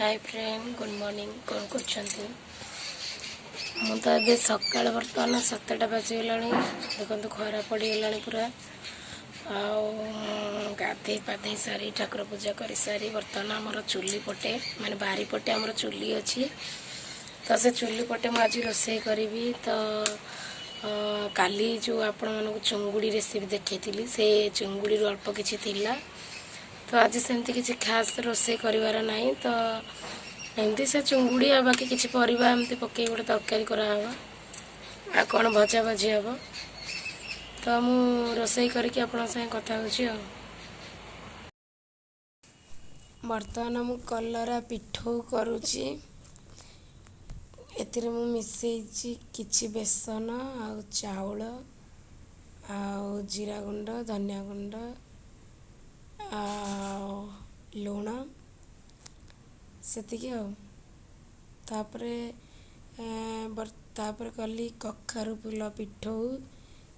Hi friend good morning कौन कर तो ये सकाल बर्तमान 7टा बाजिगलानी देखो खरा पड़गला पूरा गाधे पाधे सारी ठाकुर पूजा कर सारी बर्तमान आमर चुली पटे माने बारी पटे आमर चुली अच्छी तो से चुली पटे मुझे रोसे करी तो काली जो आपण मानक चुंगुड़ी रेसिपी देखी से चुंगुड़ी अल्प किसी थिला तो आज सेमती किसी खास रोसे करार ना तो एमती से चुंगुड़ी आ बाकी किसी परिबा एमती पकई गोटे तरकारी करावा आ कौन भजा भजी हम तो मु रोसे करके आपण साथ कथा हो बर्तमान मु कलरा पिठौ करुची एतिर मु मिसेइची किछि बेसन आ चाउल आ जीरा गुंड धनिया गुंड आ लुण सेतिकी तापर कली कखारू फूल पिठौ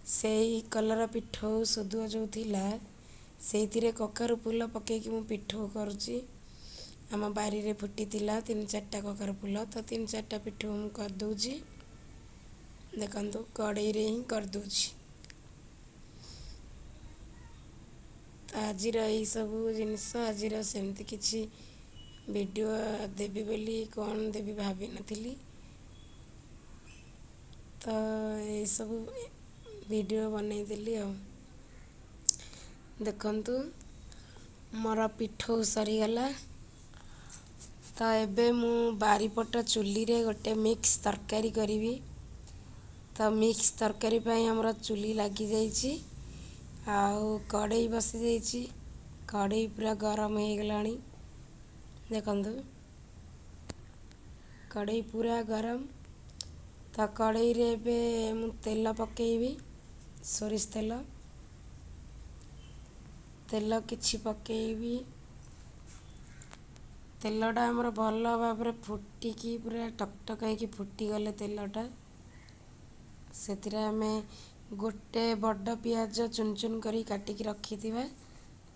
से कलरा पिठौ सुदुआ जो थिला से कखारू फूल पकईकि मु पिठौ करुची आम बारी रे फुटी थिला 3-4टा कखारू फूल तो 3-4टा पिठौ मु कर दूची देखंतु कड़ई रे ही कर दूची आज यही सब जिनस आज सेमती किसी वीडियो देवी बोली कौन देवी भाभी नथिली तो ये सब वीडियो बनईदेली देखंतु मोर पिठौ सरीगला तो एबे मु बारीपट चुली रे गोटे मिक्स तरकारी करी तो मिक्स तरकारी पाई हमर चुली लगी जाइए आउ कड़ई बसी जाइए कड़ई पूरा गरम हो गलानी देखंतु कड़ई पूरा गरम तो कड़ई रे बे मु तेल पकेबी सोरिष तेल किछि पकेबी तेलटा हमर भल भाव फुटिकी पूरा टकटक होइकी फुटी गले तेलटा से आमे गोटे बड़ पियाज चुन चुन करी काटिकी रखी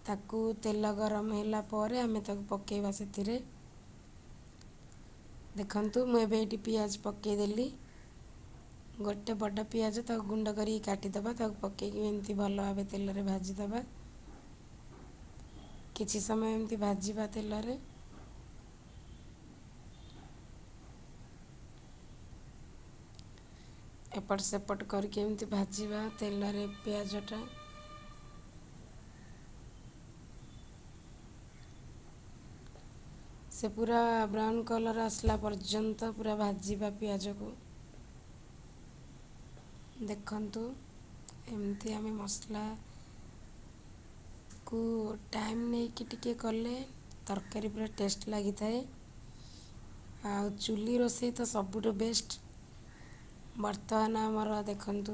ताकू तेल गरम होला परे आमे ताकू पकेबा सेतिरे देखंतु मु एबे एटी पियाज पके देली गोटे बड़ पियाज ताकू गुंड करी काटी दबा ताकू पकेकी एमती भल भाबे तेल रे भाजी दबा किछि समय एमती भाजीबा तेल रे एपट सेपट करके एमती भाजीबा तेल रे पियाजटा से पूरा ब्राउन कलर आसला पर्यंत पूरा भाजीबा पियाज को देखंतु एमती आमे मसला को टाइम नहीं कि टिके कले तरकारी पूरा टेस्ट लगी थाए आ चुली रोसे तो सबुठु बेस्ट बर्तमान आमर देखंतु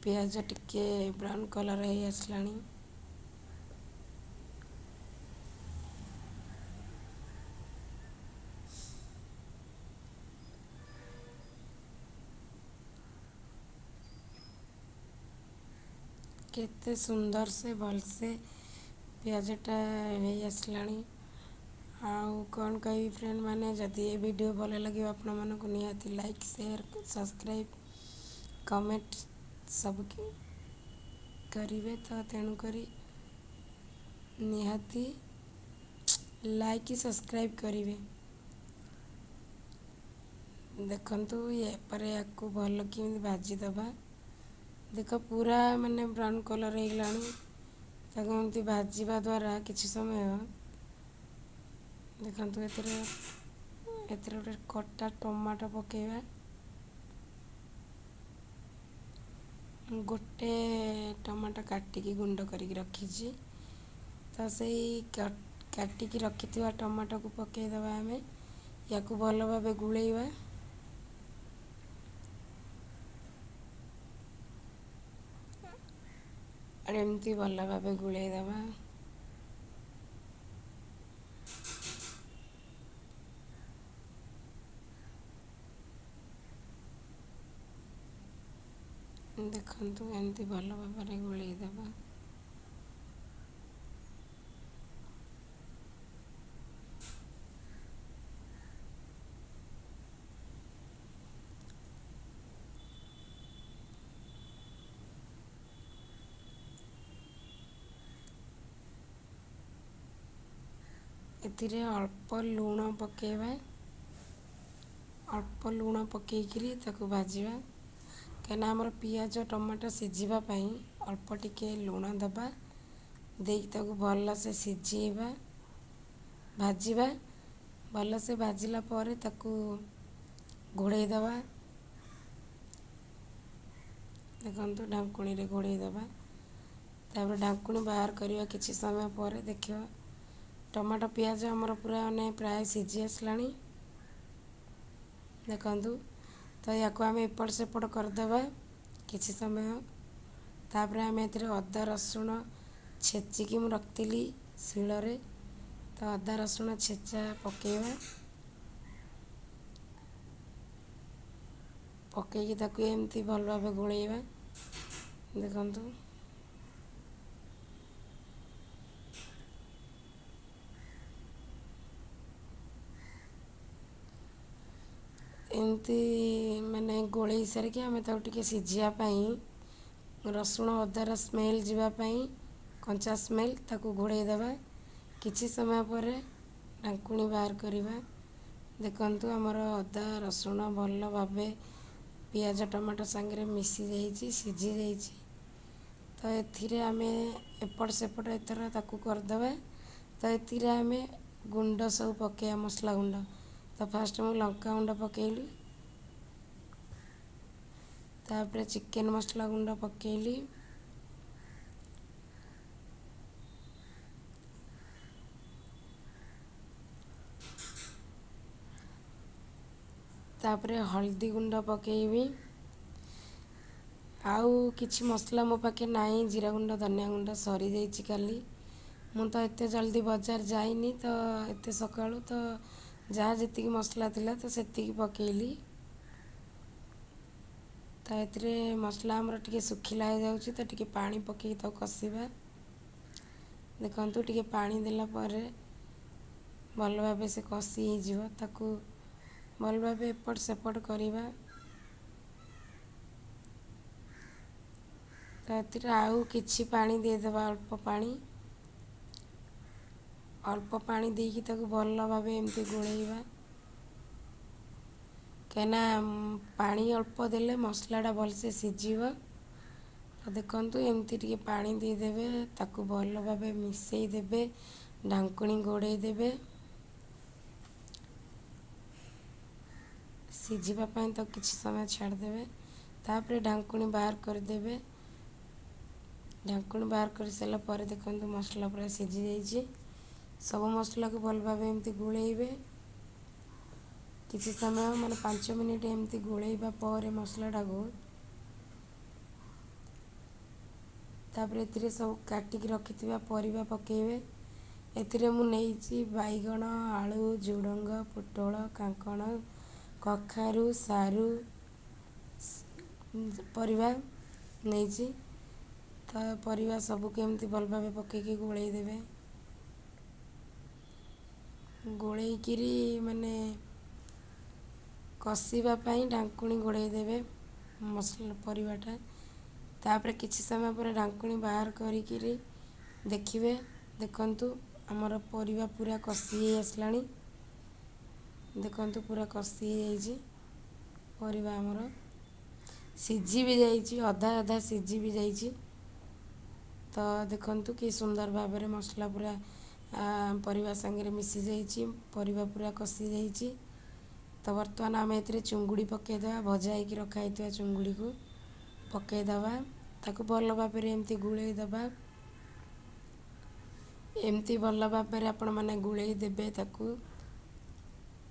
पियाज टिके ब्राउन कलर है आसलानी केते सुंदर से भल से पियाजटा है आसलानी आउ कौन कही फ्रेंड माने जदि ये वीडियो भल लगे आपण मानक निहाती लाइक शेयर सब्सक्राइब कमेंट सब करिवे तो तेणु करी निहाती लाइक सब्सक्राइब करिवे देखंतु ये पर याकू भल कि भाजी दबा देख पूरा माने ब्राउन कलर हो गलानी ताकू एमती भाजीबा द्वारा किछि समय देखंतु एतरे गोटे कटा टमाटो पकेबा गोटे टमाटो काटिकी गुंड करिकी रखीची तो सही काटिकी रखिथिबा टमाटो को पकई दबा आमे याकू भल भाबे गुळेइबा और एमती भल भाबे गुळेइ दबा देखंतु एमती भल भाबे गुळेइ दबा ଏଥିରେ ଅଳ୍ପ ଲୁଣ ପକାଇବା, ଅଳ୍ପ ଲୁଣ ପକାଇକିରି ତାକୁ ଭାଜିବା। କାହିଁକିନା ଆମର ପିଆଜ ଟମାଟୋ ସିଝିବା ପାଇଁ ଅଳ୍ପ ଟିକେ ଲୁଣ ଦେବା, ଦେଇକି ତାକୁ ଭଲସେ ସିଝେଇବା, ଭାଜିବା। ଭଲସେ ଭାଜିଲା ପରେ ତାକୁ ଘୋଡ଼େଇ ଦେବା। ଦେଖନ୍ତୁ ଢାଙ୍କୁଣୀରେ ଘୋଡ଼େଇ ଦେବା। ତାପରେ ଢାଙ୍କୁଣୀ ବାହାର କରିବା କିଛି ସମୟ ପରେ ଦେଖିବା ଟମାଟୋ ପିଆଜ ଆମର ପୁରା ପ୍ରାୟ ସିଝି ଆସିଲାଣି। ଦେଖନ୍ତୁ ତ ୟାକୁ ଆମେ ଏପଟ ସେପଟ କରିଦେବା କିଛି ସମୟ। ତାପରେ ଆମେ ଏଥିରେ ଅଦା ରସୁଣ ଛେଚିକି ମୁଁ ରଖିଥିଲି ଶିଳରେ, ତ ଅଦା ରସୁଣ ଛେଚା ପକାଇବା। ପକାଇକି ତାକୁ ଏମିତି ଭଲ ଭାବେ ଗୋଳେଇବା। ଦେଖନ୍ତୁ ଏମିତି ଗୋଳେଇ ସାରିକି ଆମେ ତାକୁ ଟିକେ ସିଝିବା ପାଇଁ, ରସୁଣ ଅଦାର ସ୍ମେଲ୍ ଯିବା ପାଇଁ, କଞ୍ଚା ସ୍ମେଲ୍, ତାକୁ ଘୋଡ଼େଇ ଦେବା। କିଛି ସମୟ ପରେ ଢାଙ୍କୁଣୀ ବାହାର କରିବା। ଦେଖନ୍ତୁ ଆମର ଅଦା ରସୁଣ ଭଲ ଭାବେ ପିଆଜ ଟମାଟୋ ସାଙ୍ଗରେ ମିଶି ଯାଇଛି, ସିଝି ଯାଇଛି। ତ ଏଥିରେ ଆମେ ଏପଟ ସେପଟ ଏଥର ତାକୁ କରିଦେବା। ତ ଏଥିରେ ଆମେ ଗୁଣ୍ଡ ସବୁ ପକାଇବା, ମସଲା ଗୁଣ୍ଡ। ତ ଫାଷ୍ଟ ମୁଁ ଲଙ୍କା ଗୁଣ୍ଡ ପକାଇଲି, ତାପରେ ଚିକେନ୍ ମସଲା ଗୁଣ୍ଡ ପକାଇଲି, ତାପରେ ହଳଦୀ ଗୁଣ୍ଡ ପକାଇବି। ଆଉ କିଛି ମସଲା ମୋ ପାଖେ ନାହିଁ, ଜିରା ଗୁଣ୍ଡ ଧନିଆ ଗୁଣ୍ଡ ସରିଯାଇଛି କାଲି। ମୁଁ ତ ଏତେ ଜଲ୍ଦି ବଜାର ଯାଇନି, ତ ଏତେ ସକାଳୁ ତ ଯାହା ଯେତିକି ମସଲା ଥିଲା ତ ସେତିକି ପକାଇଲି। ତ ଏଥିରେ ମସଲା ଆମର ଟିକେ ଶୁଖିଲା ହେଇଯାଉଛି, ତ ଟିକେ ପାଣି ପକାଇକି ତାକୁ କଷିବା। ଦେଖନ୍ତୁ ଟିକେ ପାଣି ଦେଲା ପରେ ଭଲ ଭାବେ ସେ କଷି ହେଇଯିବ। ତାକୁ ଭଲ ଭାବେ ଏପଟ ସେପଟ କରିବା। ତ ଏଥିରେ ଆଉ କିଛି ପାଣି ଦେଇଦେବା, ଅଳ୍ପ ପାଣି ଦେଇକି ତାକୁ ଭଲ ଭାବେ ଏମିତି ଗୋଳେଇବା। କାହିଁକିନା ପାଣି ଅଳ୍ପ ଦେଲେ ମସଲାଟା ଭଲସେ ସିଝିବ। ତ ଦେଖନ୍ତୁ ଏମିତି ଟିକେ ପାଣି ଦେଇଦେବେ, ତାକୁ ଭଲ ଭାବେ ମିଶାଇ ଦେବେ, ଢାଙ୍କୁଣୀ ଘୋଡ଼େଇ ଦେବେ। ସିଝିବା ପାଇଁ ତାକୁ କିଛି ସମୟ ଛାଡ଼ିଦେବେ। ତାପରେ ଢାଙ୍କୁଣୀ ବାହାର କରିଦେବେ। ଢାଙ୍କୁଣୀ ବାହାର କରିସାରିଲା ପରେ ଦେଖନ୍ତୁ ମସଲା ପୁରା ସିଝି ଯାଇଛି। ସବୁ ମସଲାକୁ ଭଲ ଭାବେ ଏମିତି ଗୋଳେଇବେ। କିଛି ସମୟ 5 ମିନିଟ୍ ଏମିତି ଗୋଳେଇବା ପରେ ମସଲାଟାକୁ, ତାପରେ ଏଥିରେ ସବୁ କାଟିକି ରଖିଥିବା ପରିବା ପକାଇବେ। ଏଥିରେ ମୁଁ ନେଇଛି ବାଇଗଣ, ଆଳୁ, ଝୁଡ଼ଙ୍ଗ, ପୋଟଳ, କାଙ୍କଣ, କଖାରୁ, ସାରୁ ପରିବା ନେଇଛି। ତ ପରିବା ସବୁକୁ ଏମିତି ଭଲ ଭାବେ ପକାଇକି ଗୋଳେଇ ଦେବେ। ଗୋଳେଇକିରି କଷିବା ପାଇଁ ଢାଙ୍କୁଣୀ ଘୋଡ଼େଇ ଦେବେ ମସଲା ପରିବାଟା। ତାପରେ କିଛି ସମୟ ପରେ ଢାଙ୍କୁଣୀ ବାହାର କରିକିରି ଦେଖିବେ। ଦେଖନ୍ତୁ ଆମର ପରିବା ପୁରା କଷି ହେଇ ଆସିଲାଣି। ଦେଖନ୍ତୁ ପୁରା କଷି ହେଇଯାଇଛି ପରିବା, ଆମର ସିଝି ବି ଯାଇଛି, ଅଧା ଅଧା ସିଝି ବି ଯାଇଛି। ତ ଦେଖନ୍ତୁ କି ସୁନ୍ଦର ଭାବରେ ମସଲା ପୁରା ପରିବା ସାଙ୍ଗରେ ମିଶି ଯାଇଛି, ପରିବା ପୁରା କଷି ଯାଇଛି। ତ ବର୍ତ୍ତମାନ ଆମେ ଏଥିରେ ଚୁଙ୍ଗୁଡ଼ି ପକାଇଦେବା। ଭଜା ହେଇକି ରଖା ହେଇଥିବା ଚୁଙ୍ଗୁଡ଼ିକୁ ପକାଇଦେବା। ତାକୁ ଭଲ ଭାବରେ ଏମିତି ଗୋଳେଇ ଦେବା। ଏମିତି ଭଲ ଭାବରେ ଆପଣମାନେ ଗୋଳେଇ ଦେବେ ତାକୁ।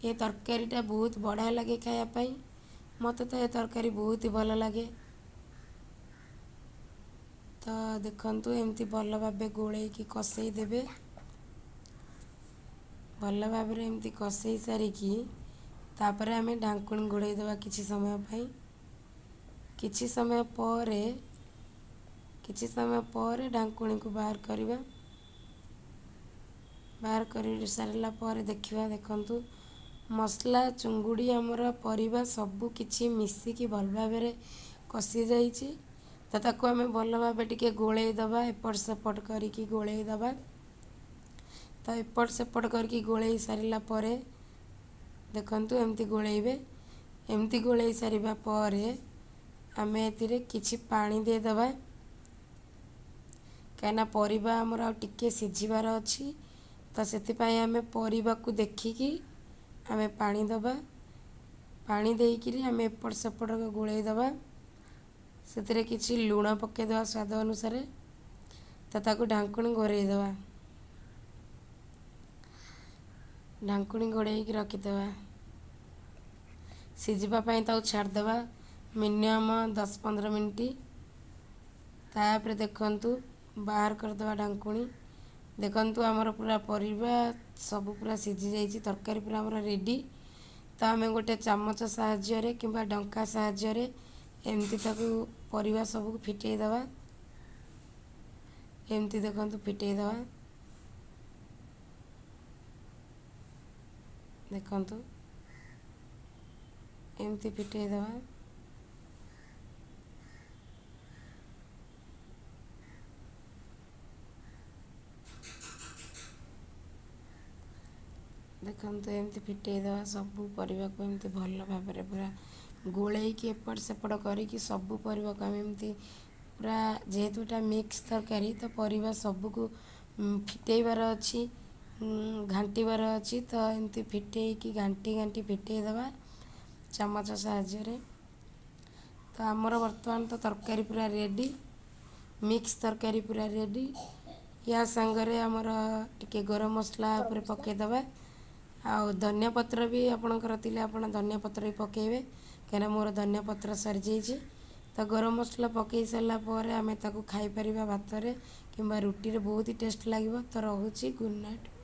ଏ ତରକାରୀଟା ବହୁତ ବଢ଼ିଆ ଲାଗେ ଖାଇବା ପାଇଁ। ମୋତେ ତ ଏ ତରକାରୀ ବହୁତ ଭଲ ଲାଗେ। ତ ଦେଖନ୍ତୁ ଏମିତି ଭଲ ଭାବେ ଗୋଳେଇକି କଷେଇ ଦେବେ। ଭଲ ଭାବରେ ଏମିତି କଷେଇ ସାରିକି ତାପରେ ଆମେ ଢାଙ୍କୁଣୀ ଘୋଡ଼େଇ ଦେବା କିଛି ସମୟ ପାଇଁ। କିଛି ସମୟ ପରେ ଢାଙ୍କୁଣୀକୁ ବାହାର କରିବା। ବାହାର କରି ସାରିଲା ପରେ ଦେଖିବା, ଦେଖନ୍ତୁ ମସଲା, ଚୁଙ୍ଗୁଡ଼ି, ଆମର ପରିବା ସବୁ କିଛି ମିଶିକି ଭଲ ଭାବରେ କଷି ଯାଇଛି। ତ ତାକୁ ଆମେ ଭଲ ଭାବେ ଟିକେ ଗୋଳେଇ ଦେବା, ଏପଟ ସେପଟ କରିକି ଗୋଳେଇ ଦେବା। ତ ଏପଟ ସେପଟ କରିକି ଗୋଳେଇ ସାରିଲା ପରେ ଦେଖନ୍ତୁ ଏମିତି ଗୋଳେଇବେ। ଏମିତି ଗୋଳେଇ ସାରିବା ପରେ ଆମେ ଏଥିରେ କିଛି ପାଣି ଦେଇଦେବା, କାହିଁକିନା ପରିବା ଆମର ଆଉ ଟିକେ ସିଝିବାର ଅଛି। ତ ସେଥିପାଇଁ ଆମେ ପରିବାକୁ ଦେଖିକି ଆମେ ପାଣି ଦେବା। ପାଣି ଦେଇକରି ଆମେ ଏପଟ ସେପଟ ଗୋଳେଇ ଦେବା। ସେଥିରେ କିଛି ଲୁଣ ପକାଇଦେବା ସ୍ୱାଦ ଅନୁସାରେ। ତ ତାକୁ ଢାଙ୍କୁଣୀ ଘୋଡ଼େଇ ଦେବା। ଢାଙ୍କୁଣୀ ଘୋଡ଼େଇକି ରଖିଦେବା। ସିଝିବା ପାଇଁ ତାକୁ ଛାଡ଼ିଦେବା ମିନିମମ୍ 10-15 ମିନିଟ୍। ତାପରେ ଦେଖନ୍ତୁ ବାହାର କରିଦେବା ଢାଙ୍କୁଣୀ। ଦେଖନ୍ତୁ ଆମର ପୁରା ପରିବା ସବୁ ପୁରା ସିଝି ଯାଇଛି, ତରକାରୀ ପୁରା ଆମର ରେଡ଼ି। ତ ଆମେ ଗୋଟେ ଚାମଚ ସାହାଯ୍ୟରେ କିମ୍ବା ଡଙ୍କା ସାହାଯ୍ୟରେ ଏମିତି ତାକୁ ପରିବା ସବୁକୁ ଫିଟେଇ ଦେବା। ଏମିତି ଦେଖନ୍ତୁ ଫିଟେଇ ଦେବା। ଦେଖନ୍ତୁ ଏମିତି ଫିଟେଇ ଦେବା। ଦେଖନ୍ତୁ ଏମିତି ଫିଟେଇ ଦେବା। ସବୁ ପରିବାକୁ ଏମିତି ଭଲ ଭାବରେ ପୁରା ଗୋଳେଇକି ଏପଟ ସେପଟ କରିକି ସବୁ ପରିବାକୁ ଆମେ ଏମିତି ପୁରା, ଯେହେତୁ ଏଇଟା ମିକ୍ସ ତରକାରୀ ତ ପରିବା ସବୁକୁ ଫିଟେଇବାର ଅଛି, ଘାଣ୍ଟିବାର ଅଛି। ତ ଏମିତି ଫିଟେଇକି ଘାଣ୍ଟି ଘାଣ୍ଟି ଫିଟେଇ ଦେବା ଚାମଚ ସାହାଯ୍ୟରେ। ତ ଆମର ବର୍ତ୍ତମାନ ତ ତରକାରୀ ପୁରା ରେଡ଼ି, ମିକ୍ସ ତରକାରୀ ପୁରା ରେଡ଼ି। ୟା ସାଙ୍ଗରେ ଆମର ଟିକେ ଗରମ ମସଲା ଉପରେ ପକାଇଦେବା। ଆଉ ଧନିଆ ପତ୍ର ବି ଆପଣଙ୍କର ଥିଲେ ଆପଣ ଧନିଆ ପତ୍ର ବି ପକାଇବେ, କାହିଁକିନା ମୋର ଧନିଆ ପତ୍ର ସରିଯାଇଛି। ତ ଗରମ ମସଲା ପକାଇ ସାରିଲା ପରେ ଆମେ ତାକୁ ଖାଇପାରିବା ଭାତରେ କିମ୍ବା ରୁଟିରେ, ବହୁତ ହି ଟେଷ୍ଟ ଲାଗିବ। ତ ରହୁଛି, ଗୁଡ୍ ନାଇଟ୍।